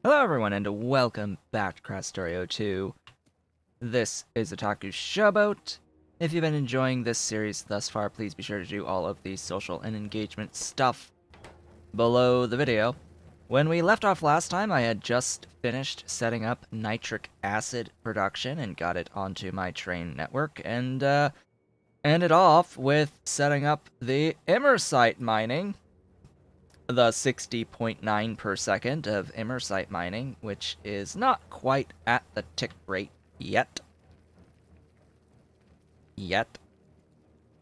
Hello everyone and welcome back to Krastorio 2. This is Otaku's Showboat. If you've been enjoying this series thus far, please be sure to do all of the social and engagement stuff below the video. When we left off last time, I had just finished setting up nitric acid production and got it onto my train network, and ended off with setting up the Imersite mining, the 60.9 per second of Imersite mining, which is not quite at the tick rate yet.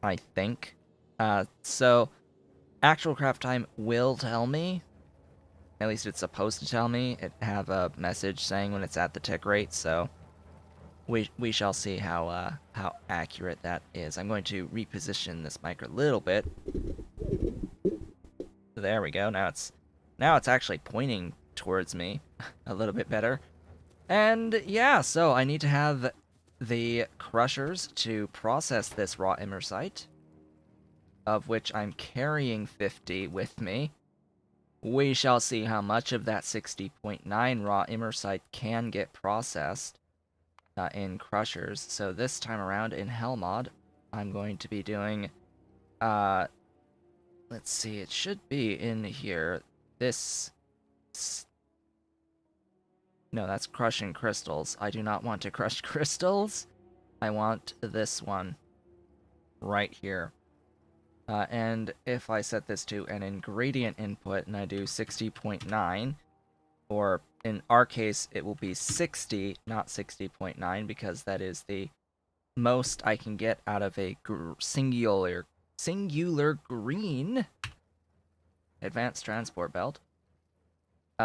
I think. So, actual craft time will tell me, at least it's supposed to tell me, it have a message saying when it's at the tick rate, so we shall see how accurate that is. I'm going to reposition this mic a little bit. There we go. Now it's actually pointing towards me a little bit better. And yeah, so I need to have the crushers to process this raw Imersite, of which I'm carrying 50 with me. We shall see how much of that 60.9 raw Imersite can get processed in crushers. So this time around in Hellmod, I'm going to be doing, let's see, it should be in here. This No, that's crushing crystals. I do not want to crush crystals. I want this one right here. And if I set this to an ingredient input and I do 60.9, or in our case, it will be 60, not 60.9, because that is the most I can get out of a singular green advanced transport belt.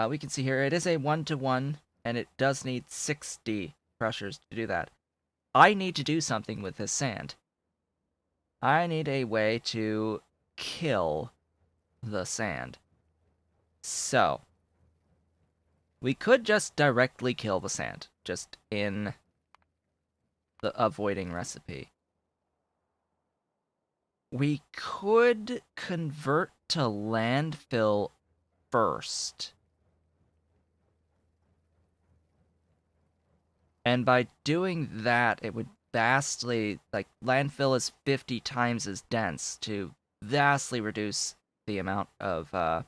We can see here it is a 1-to-1, and it does need 60 crushers to do that. I need to do something with this sand. I need a way to kill the sand. So, we could just directly kill the sand, just in the avoiding recipe. We could convert to landfill first. And by doing that, it would vastly, like, landfill is 50 times as dense to vastly reduce the amount of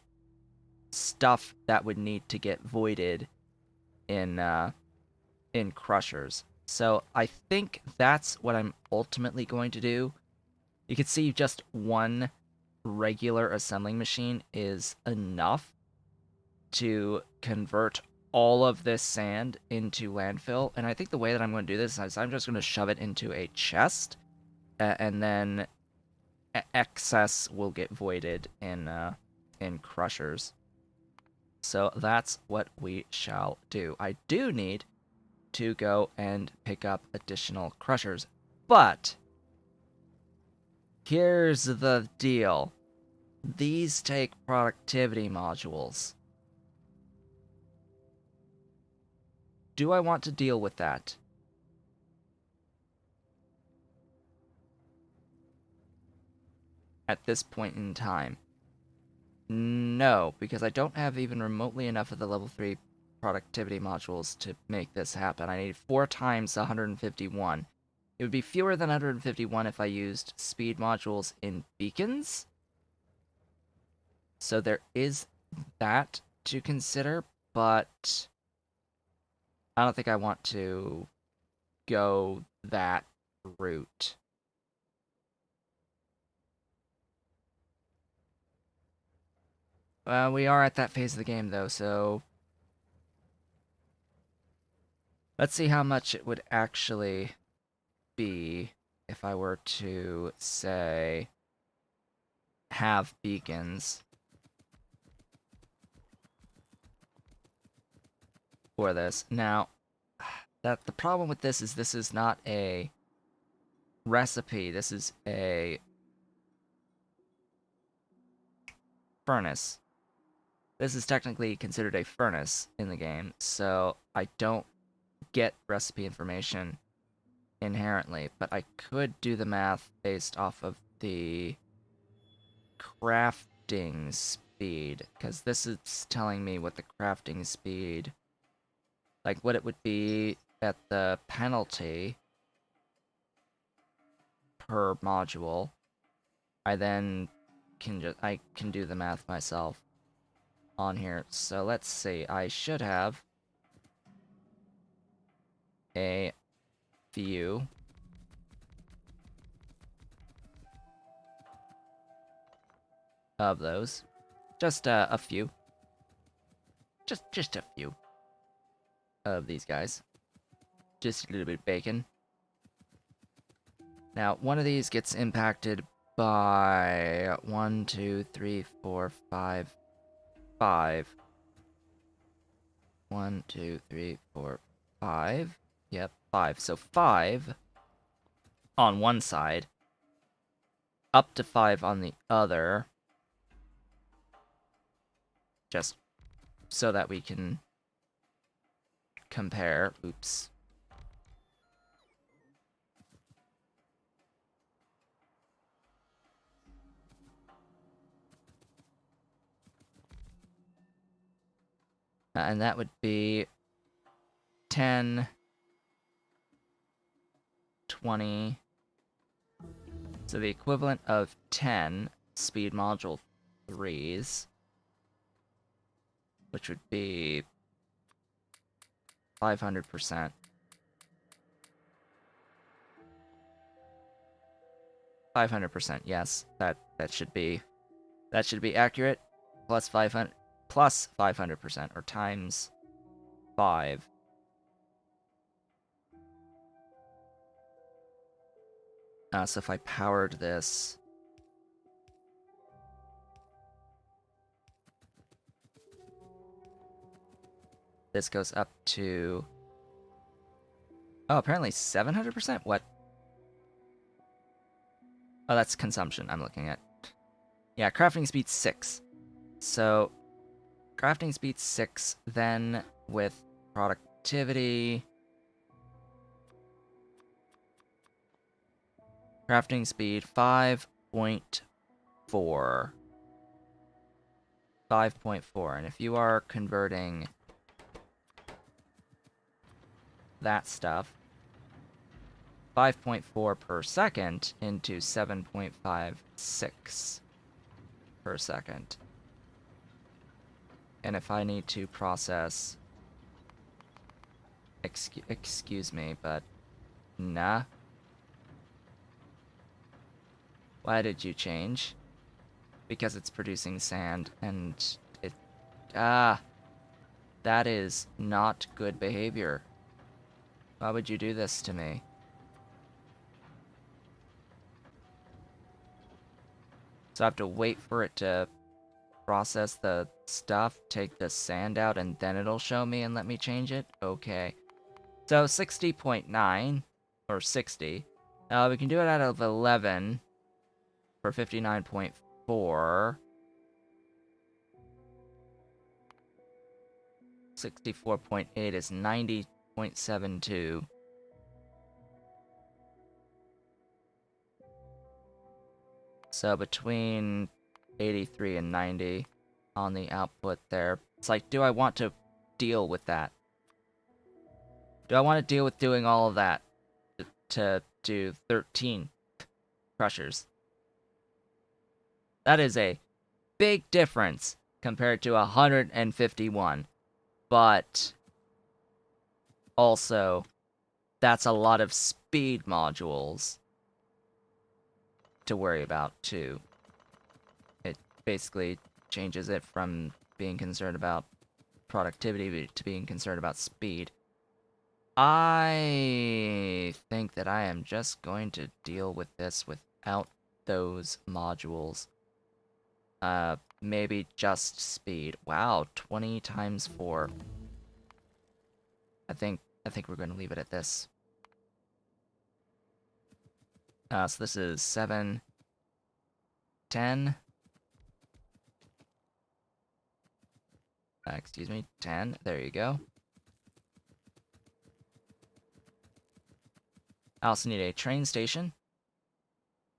stuff that would need to get voided in crushers. So I think that's what I'm ultimately going to do. You can see just one regular assembling machine is enough to convert all of this sand into landfill, and I think the way that I'm going to do this is I'm just going to shove it into a chest, and then excess will get voided in crushers. So that's what we shall do. I do need to go and pick up additional crushers, but here's the deal. These take productivity modules. Do I want to deal with that? At this point in time? No, because I don't have even remotely enough of the level 3 productivity modules to make this happen. I need 4 times 151. It would be fewer than 151 if I used speed modules in beacons. So there is that to consider, but I don't think I want to go that route. We are at that phase of the game, though, so let's see how much it would actually be if I were to, say, have beacons for this. Now, the problem with this is not a recipe. This is a furnace. This is technically considered a furnace in the game, so I don't get recipe information inherently, but I could do the math based off of the crafting speed, because this is telling me what the crafting speed, like what it would be at the penalty per module. I then I can do the math myself on here. So let's see, I should have a few of those. Just a few. Just a few of these guys. Just a little bit of bacon. Now, one of these gets impacted by 1, 2, 3, 4, 5. 1, 2, 3, 4, 5. Yep, 5. So 5 on one side, up to 5 on the other. Just so that we can compare. Oops. And that would be 10, 20. So the equivalent of 10 speed module 3s, which would be 500%. 500%, yes. That should be accurate. Plus 500 plus 500% or times 5. So if I powered this, this goes up to, oh, apparently 700%? What? Oh, that's consumption I'm looking at. Yeah, crafting speed 6. So, crafting speed 6, then with productivity. Crafting speed 5.4. 5.4. And if you are converting that stuff, 5.4 per second into 7.56 per second. And if I need to process, excuse me, but nah. Why did you change? Because it's producing sand and it, that is not good behavior. Why would you do this to me? So I have to wait for it to process the stuff, take the sand out, and then it'll show me and let me change it? Okay. So 60.9, or 60. We can do it out of 11 for 59.4. 64.8 is 90.72. So between 83 and 90 on the output there. It's like, do I want to deal with that? Do I want to deal with doing all of that to do 13 crushers? That is a big difference compared to 151. But also, that's a lot of speed modules to worry about, too. It basically changes it from being concerned about productivity to being concerned about speed. I think that I am just going to deal with this without those modules. Maybe just speed. Wow, 20 times 4. I think we're going to leave it at this. So this is 7, 10. Excuse me, 10. There you go. I also need a train station.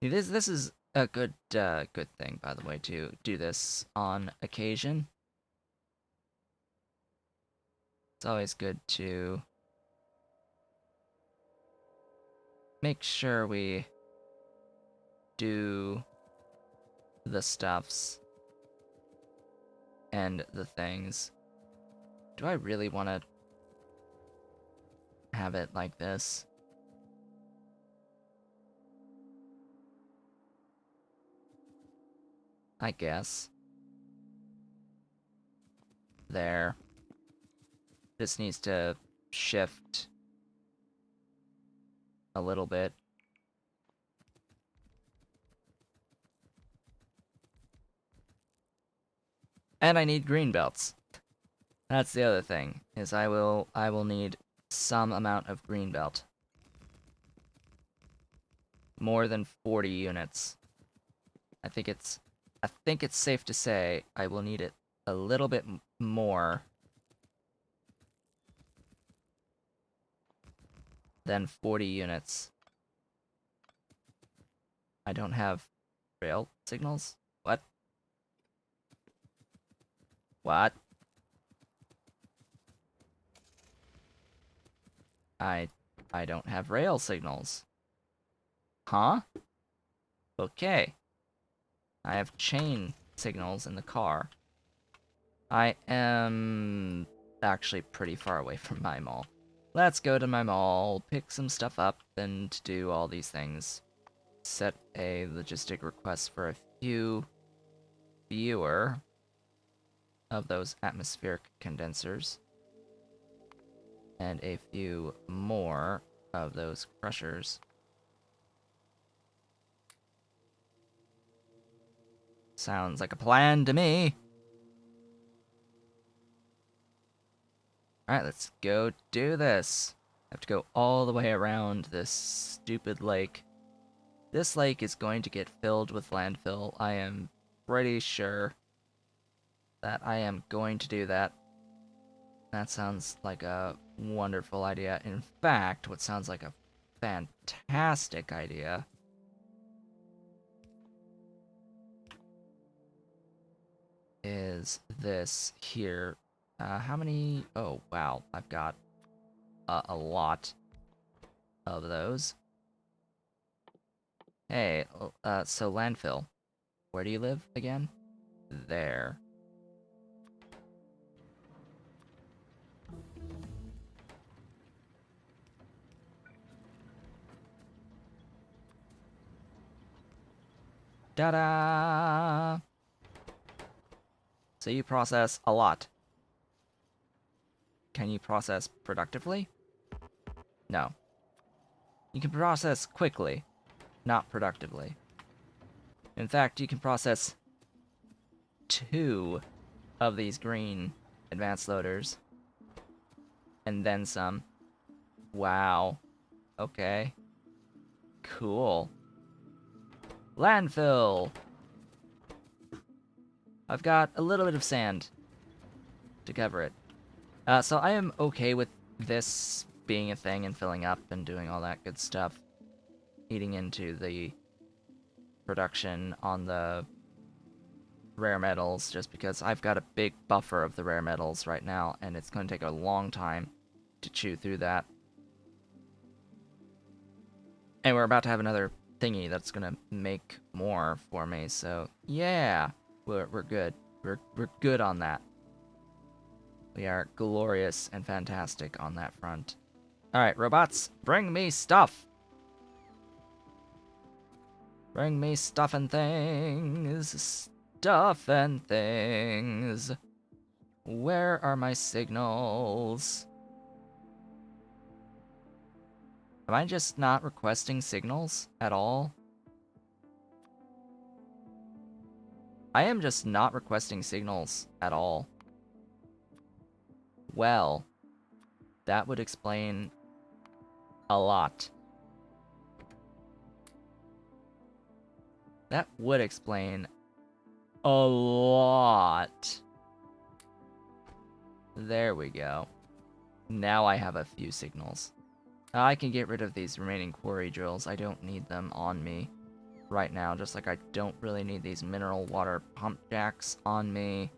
See, this is a good thing, by the way, to do this on occasion. It's always good to make sure we do the stuffs and the things. Do I really want to have it like this? I guess. There. This needs to shift a little bit. And I need green belts. That's the other thing, is I will need some amount of green belt. More than 40 units. I think it's safe to say I will need it a little bit more than 40 units. I don't have rail signals? What? What? I don't have rail signals. Huh? Okay. I have chain signals in the car. I am actually pretty far away from my mall. Let's go to my mall, pick some stuff up, and do all these things. Set a logistic request for a fewer of those atmospheric condensers. And a few more of those crushers. Sounds like a plan to me. Alright, let's go do this. I have to go all the way around this stupid lake. This lake is going to get filled with landfill. I am pretty sure that I am going to do that. That sounds like a wonderful idea. In fact, what sounds like a fantastic idea is this here. How many? Oh, wow. I've got a lot of those. Hey, so landfill. Where do you live again? There. Ta-da! So you process a lot. Can you process productively? No. You can process quickly, not productively. In fact, you can process 2 of these green advanced loaders. And then some. Wow. Okay. Cool. Landfill! I've got a little bit of sand to cover it. So I am okay with this being a thing and filling up and doing all that good stuff. Eating into the production on the rare metals, just because I've got a big buffer of the rare metals right now, and it's going to take a long time to chew through that. And we're about to have another thingy that's gonna make more for me, so yeah, we're good. We're good on that. We are glorious and fantastic on that front. Alright, robots, bring me stuff! Bring me stuff and things. Stuff and things. Where are my signals? Am I just not requesting signals at all? I am just not requesting signals at all. Well, that would explain a lot. That would explain a lot. There we go. Now I have a few signals. I can get rid of these remaining quarry drills. I don't need them on me. right now, just like I don't really need these mineral water pump jacks on me.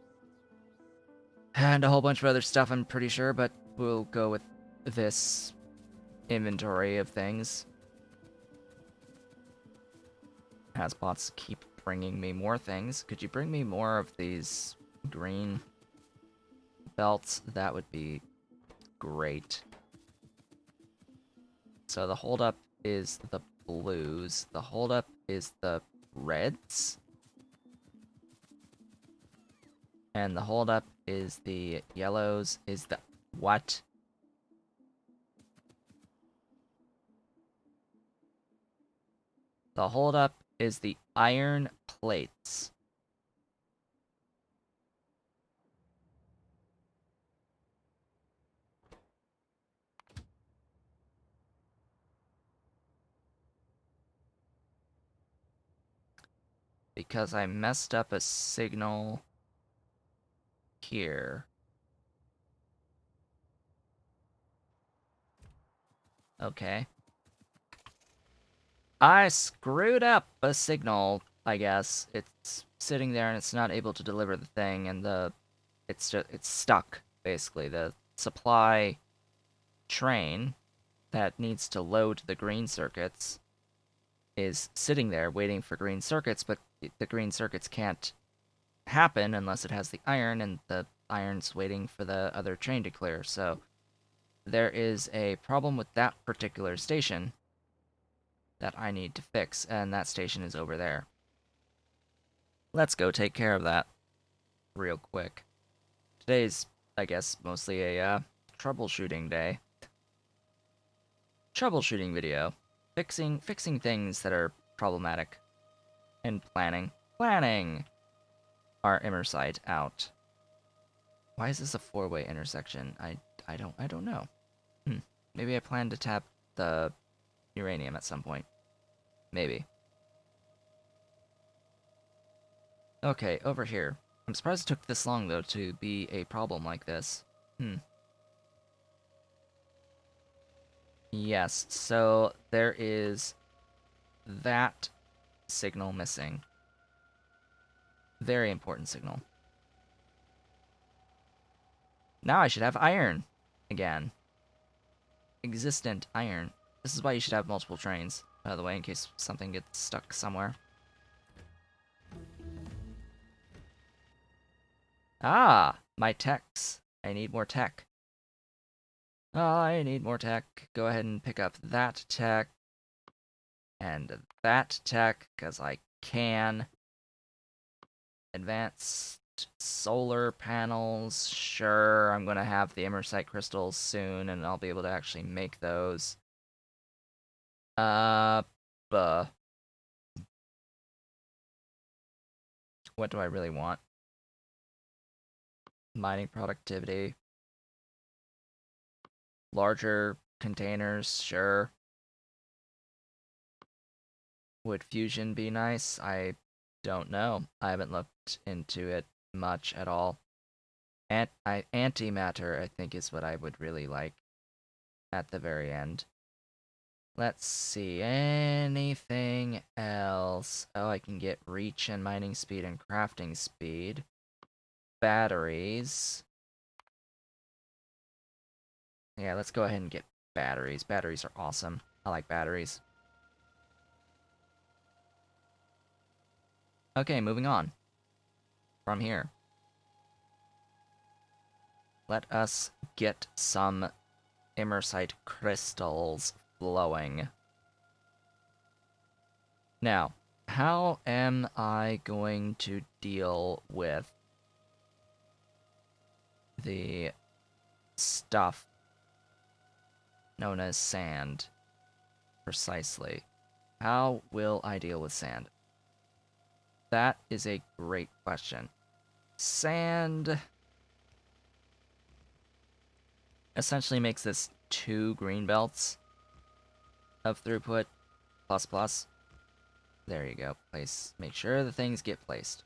And a whole bunch of other stuff, I'm pretty sure, but we'll go with this inventory of things. Hasbots keep bringing me more things. Could you bring me more of these green belts? That would be great. So the holdup is the blues. The holdup is the reds. And the holdup is the yellows. Is the what? The holdup is the iron plates. Because I messed up a signal here. Okay. I screwed up a signal, I guess. It's sitting there and it's not able to deliver the thing, and it's stuck, basically. The supply train that needs to load the green circuits is sitting there waiting for green circuits, but the green circuits can't happen unless it has the iron, and the iron's waiting for the other train to clear. So there is a problem with that particular station that I need to fix, and that station is over there. Let's go take care of that real quick. Today's, I guess, mostly a troubleshooting day. Troubleshooting video. Fixing things that are problematic. And planning our Imersite out. Why is this a four-way intersection? I don't know. Maybe I plan to tap the uranium at some point. Maybe. Okay, over here. I'm surprised it took this long, though, to be a problem like this. Yes, so there is that signal missing. Very important signal. Now I should have iron again. Existent iron. This is why you should have multiple trains, by the way, in case something gets stuck somewhere. Ah, my techs. I need more tech. I need more tech. Go ahead and pick up that tech and that tech, because I can. Advanced solar panels. Sure, I'm going to have the Imersite crystals soon, and I'll be able to actually make those. Buh. What do I really want? Mining productivity. Larger containers, sure. Would fusion be nice? I don't know. I haven't looked into it much at all. Antimatter, I think, is what I would really like at the very end. Let's see, anything else? Oh, I can get reach and mining speed and crafting speed. Batteries. Yeah, let's go ahead and get batteries. Batteries are awesome. I like batteries. Okay, moving on. From here. Let us get some Imersite crystals flowing. Now, how am I going to deal with the stuff known as sand? Precisely. How will I deal with sand? That is a great question. Sand essentially makes this 2 green belts of throughput plus plus. There you go. Place. Make sure the things get placed.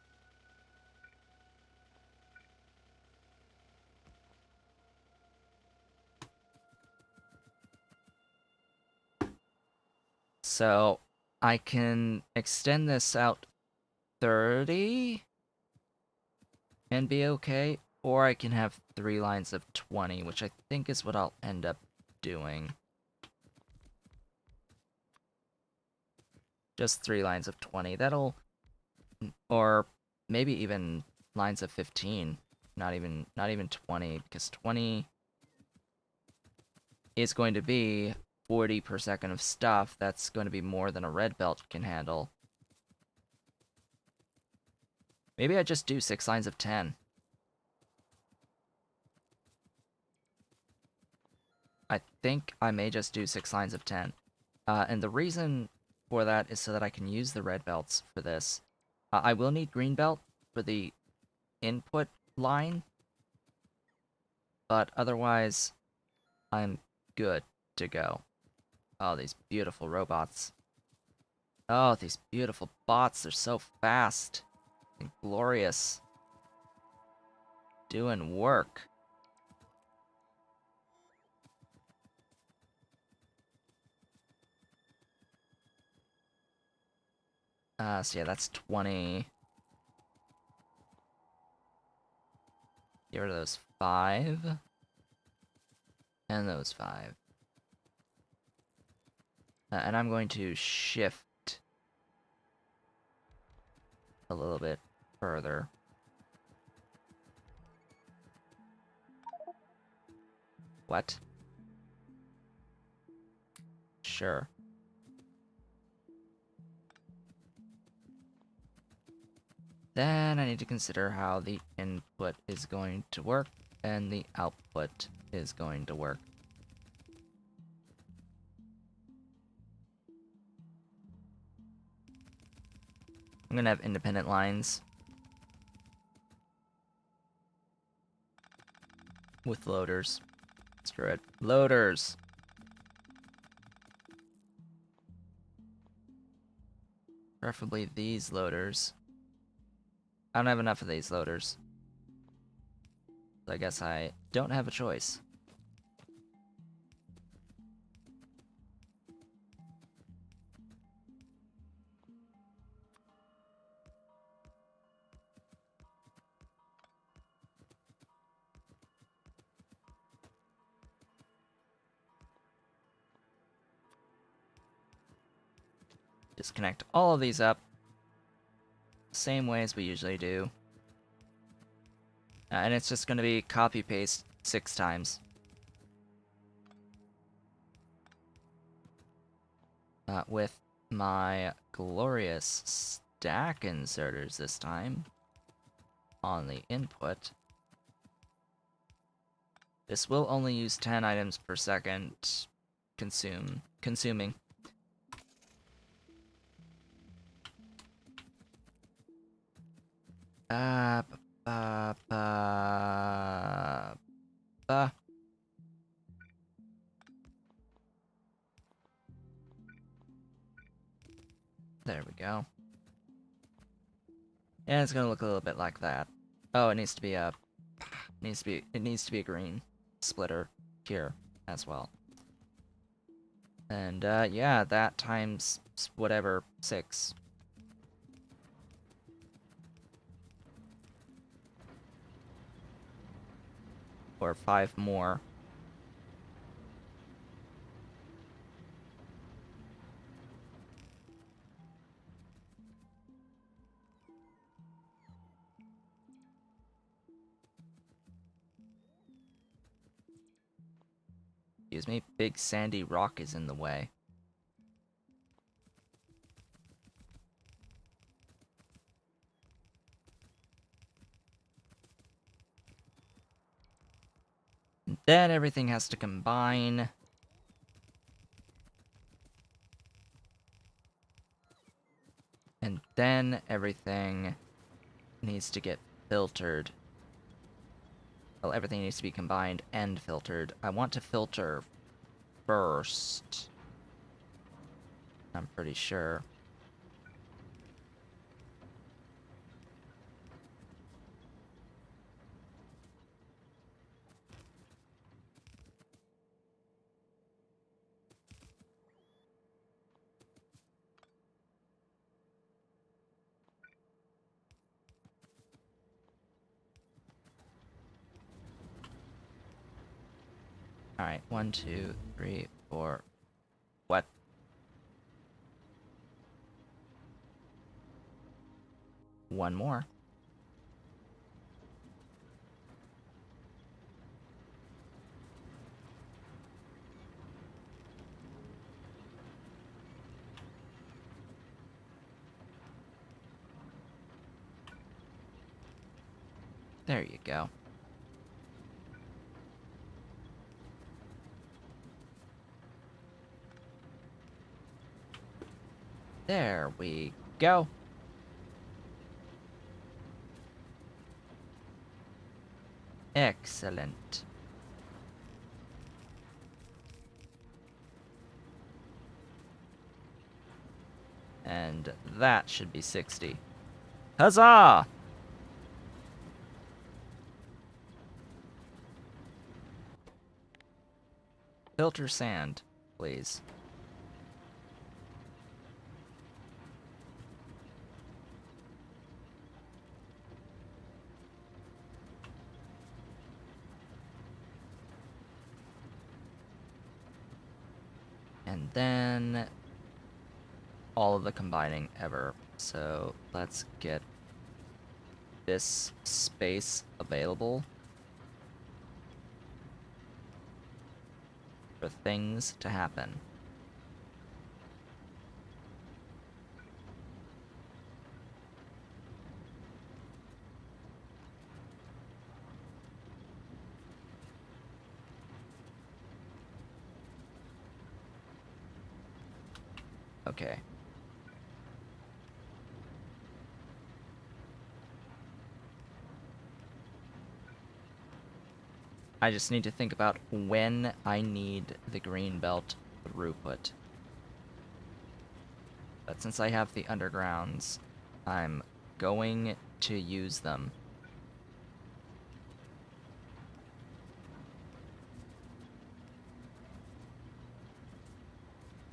So I can extend this out 30 and be okay, or I can have 3 lines of 20, which I think is what I'll end up doing. Just 3 lines of 20. That'll, or maybe even lines of 15. Not even 20, because 20 is going to be 40 per second of stuff. That's going to be more than a red belt can handle. Maybe I just do 6 lines of 10. I think I may just do 6 lines of 10. And the reason for that is so that I can use the red belts for this. I will need green belt for the input line, but otherwise, I'm good to go. Oh, these beautiful robots. Oh, these beautiful bots. They're so fast and glorious. Doing work. So yeah, that's 20. Get rid of those 5. And those 5. And I'm going to shift a little bit further. What? Sure. Then I need to consider how the input is going to work and the output is going to work. I'm gonna have independent lines with loaders. Screw it. Loaders! Preferably these loaders. I don't have enough of these loaders. So I guess I don't have a choice. Disconnect all of these up. Same way as we usually do. And it's just gonna be copy-paste 6 times. With my glorious stack inserters this time on the input. This will only use 10 items per second consuming. Ba, ba, ba, ba. There we go. And it's gonna look a little bit like that. Oh, it needs to be a green splitter here as well. And yeah, that times whatever 6. Or 5 more. Excuse me, big sandy rock is in the way. And then everything has to combine. And then everything needs to get filtered. Well, everything needs to be combined and filtered. I want to filter first. I'm pretty sure. Alright, 1, 2, 3, 4. What? One more. There you go. There we go. Excellent. And that should be 60. Huzzah! Filter sand, please. And then all of the combining ever. So let's get this space available for things to happen. Okay. I just need to think about when I need the green belt throughput. But since I have the undergrounds, I'm going to use them.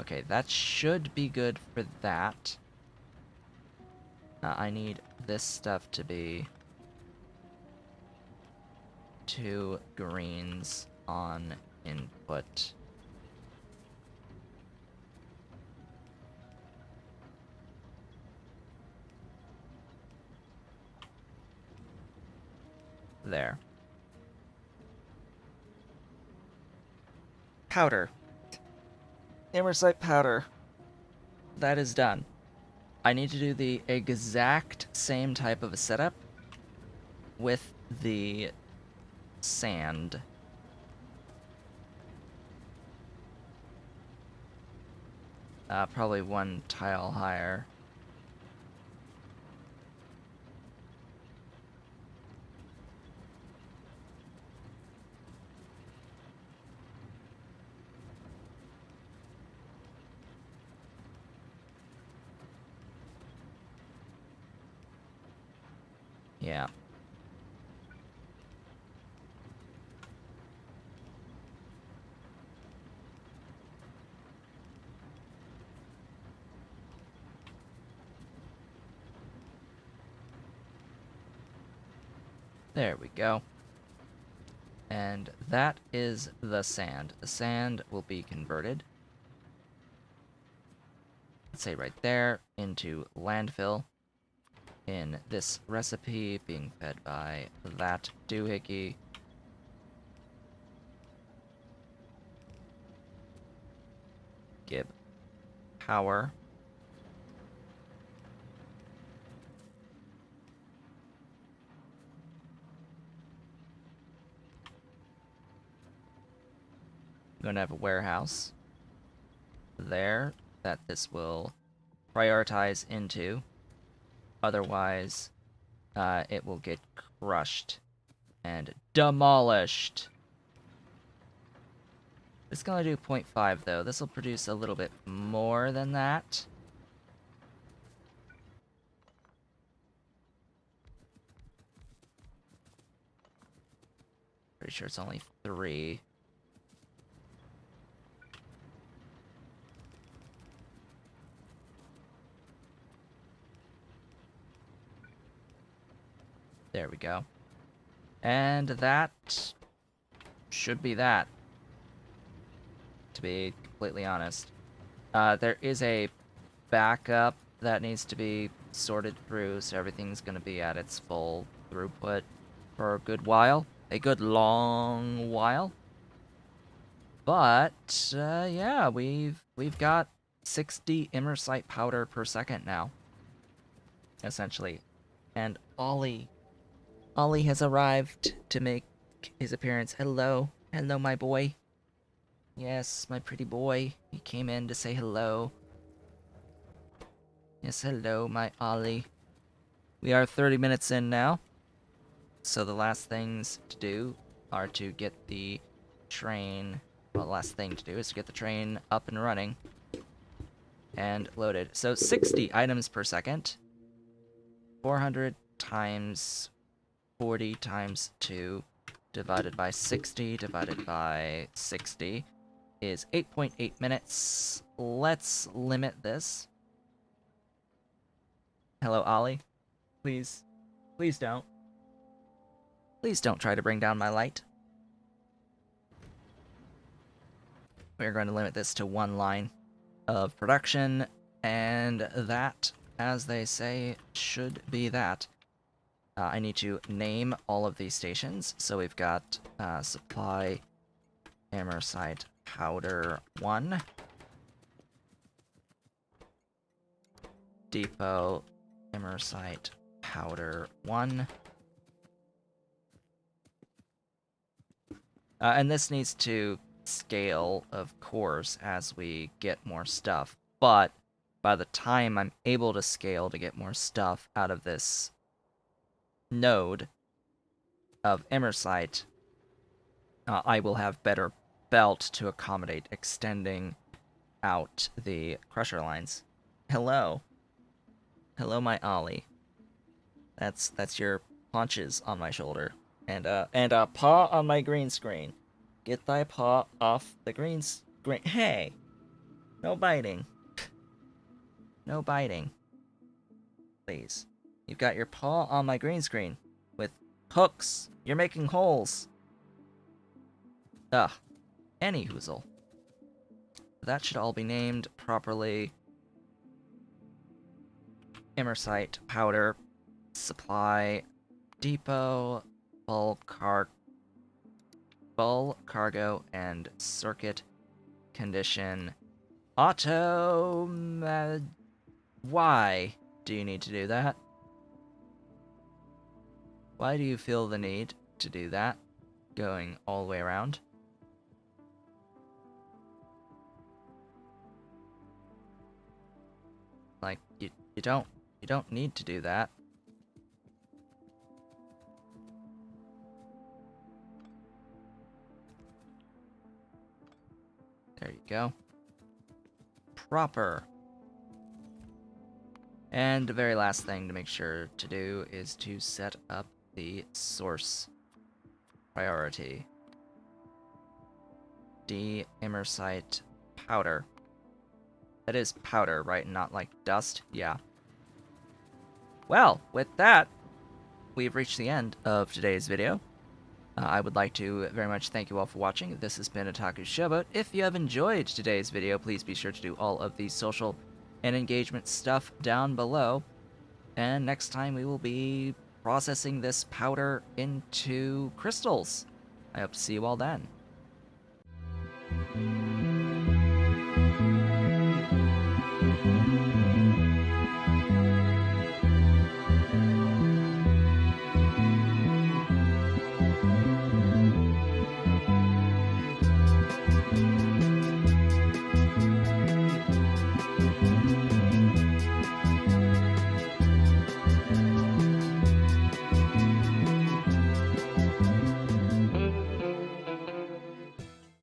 Okay, that should be good for that. I need this stuff to be 2 greens on input. There. Powder. Imersite powder. That is done. I need to do the exact same type of a setup with the sand. Probably 1 tile higher. Yeah. There we go. And that is the sand. The sand will be converted, let's say right there, into landfill. In this recipe being fed by that doohickey. Give power. I'm gonna have a warehouse there that this will prioritize into. Otherwise, it will get crushed and demolished. It's gonna do 0.5 though. This will produce a little bit more than that. Pretty sure it's only 3. There we go. And that should be that. to be completely honest. There is a backup that needs to be sorted through, so everything's going to be at its full throughput for a good while. A good long while. But, yeah, we've got 60 Imersite powder per second now, essentially. And Ollie has arrived to make his appearance. Hello. Hello, my boy. Yes, my pretty boy. He came in to say hello. Yes, hello, my Ollie. We are 30 minutes in now, so the last things to do are to get the train... Well, the last thing to do is to get the train up and running and loaded. So 60 items per second. 400 times 40 times 2 divided by 60 divided by 60 is 8.8 minutes. Let's limit this. Hello, Ollie. Please. Please don't. Please don't try to bring down my light. We're going to limit this to 1 line of production, and that, as they say, should be that. I need to name all of these stations. So we've got Supply Imersite Powder 1, Depot Imersite Powder 1, and this needs to scale, of course, as we get more stuff, but by the time I'm able to scale to get more stuff out of this node of Imersite, I will have better belt to accommodate extending out the crusher lines. Hello. Hello, my Ollie. That's your haunches on my shoulder. And a paw on my green screen. Get thy paw off the green screen. Hey! No biting. No biting. Please. You've got your paw on my green screen. With hooks. You're making holes. Ugh. Any hoozle. That should all be named properly. Imersite Powder Supply Depot Bulk Cargo and Circuit Condition Auto. Why do you need to do that? Why do you feel the need to do that? Going all the way around? Like, you don't need to do that. There you go. Proper. And the very last thing to make sure to do is to set up the source priority. De-Imersite powder. That is powder, right? Not like dust? Yeah. Well, with that, we've reached the end of today's video. I would like to very much thank you all for watching. This has been Otaku Showboat. If you have enjoyed today's video, please be sure to do all of the social and engagement stuff down below. And next time we will be processing this powder into crystals. I hope to see you all then.